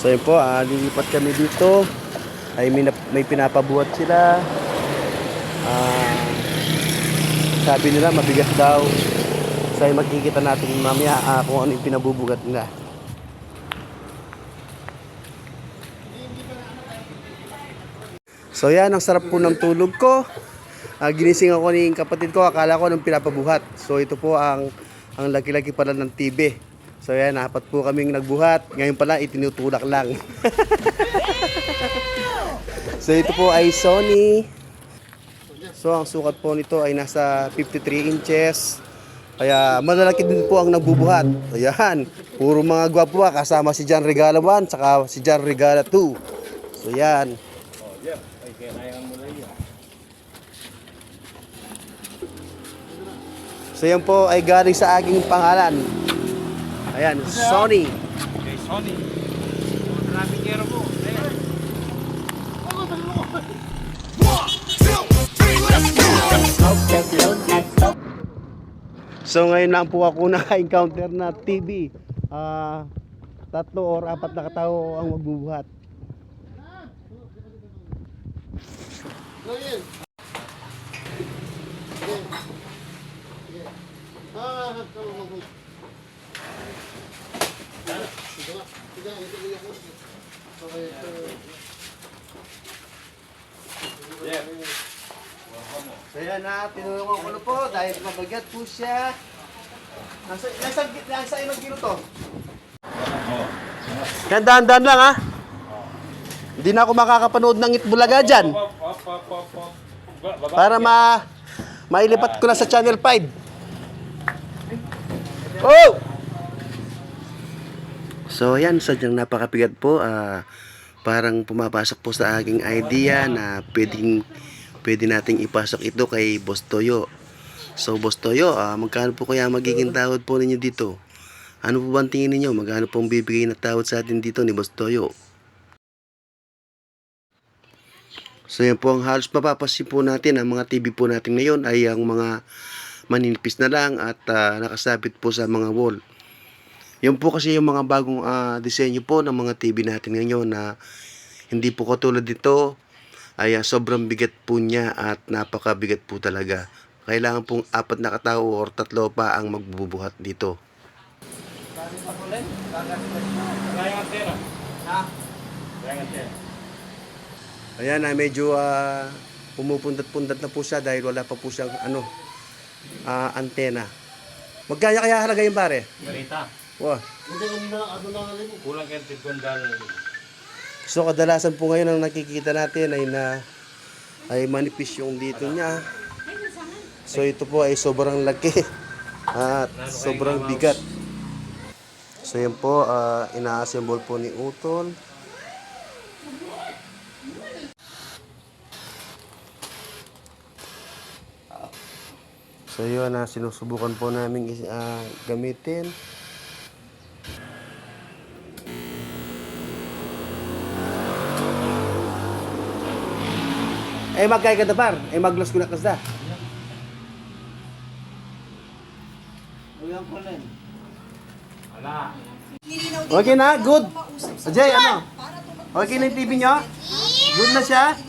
So yun po, lilipat kami dito. Ay may pinapabuhat sila. Sabi nila mabigat daw. So ay makikita natin mamaya kung ano yung pinabubugat nila. So yan, ang sarap po ng tulog ko. Ginising ako ng kapatid ko, akala ko nung pinapabuhat. So ito po ang laki-laki pala ng TV. So yan, apat po kaming nagbuhat. Ngayon pala itinutulak lang. So ito po ay Sony. So ang sukat po nito ay nasa 53 inches. Kaya malalaki din po ang nagbubuhat. Ayan, puro mga gwapo kasama si John Regala 1 saka si John Regala 2. So yan. So yan po ay galing sa aking pangalan. Ayan, Sony. Okay, Sony. Maraming kero po. Ayan. So ngayon lang po ako naka-encounter na TV. 3 or 4 na katao ang magbubuhat. So yan na, tinulungan ko na po dahil mabagat po siya. Nasa ilang kilo to? Yan, dahan-dahan lang ha. Hindi na ako makakapanood ng Itbulaga dyan. Para mailipat ko na sa Channel 5. Oh! So yan, sadyang napakabigat po. Parang pumapasok po sa aking idea na pwede nating ipasok ito kay Boss Toyo. So Boss Toyo, magkano po kaya magiging tawad po ninyo dito? Ano po ba ang tingin ninyo? Magkano pong bibigay na tawad sa atin dito ni Boss Toyo? So yan po, ang halos mapapasin po natin, ang mga TV po natin ngayon ay ang mga maninipis na lang at nakasabit po sa mga wall. Yan po kasi yung mga bagong disenyo po ng mga TV natin ngayon na hindi po katulad dito. Ay sobrang bigat po niya at napakabigat po talaga. Kailangan pong 4 na katao or 3 pa ang magbubuhat dito. Ayan, medyo pumupundat-pundat na po siya dahil wala pa po siyang antena. Magkaya kaya halaga yung pare? 30. Wow. Kulang kaya $50. So kadalasan po ngayon ang nakikita natin ay manipis yung dito niya. So ito po ay sobrang laki at sobrang bigat. So yan po, ina-assemble po ni Utol. So yun, sinusubukan po namin gamitin. Magkaya ka par. Maglos ko na kasda. Wala. Okay na? Good? Ajay, ano? Okay na yung TV nyo? Good na siya?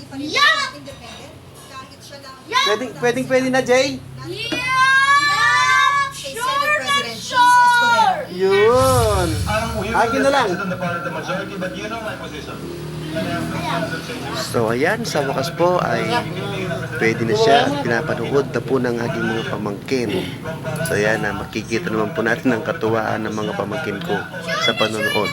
Pwedeng na, Jay? Yun. Akin na lang. So ayan, sa wakas po ay pwede na siya at pinapanood na po ng aking mga pamangkin. So ayan, makikita naman po natin ang katuwaan ng mga pamangkin ko sa panonood.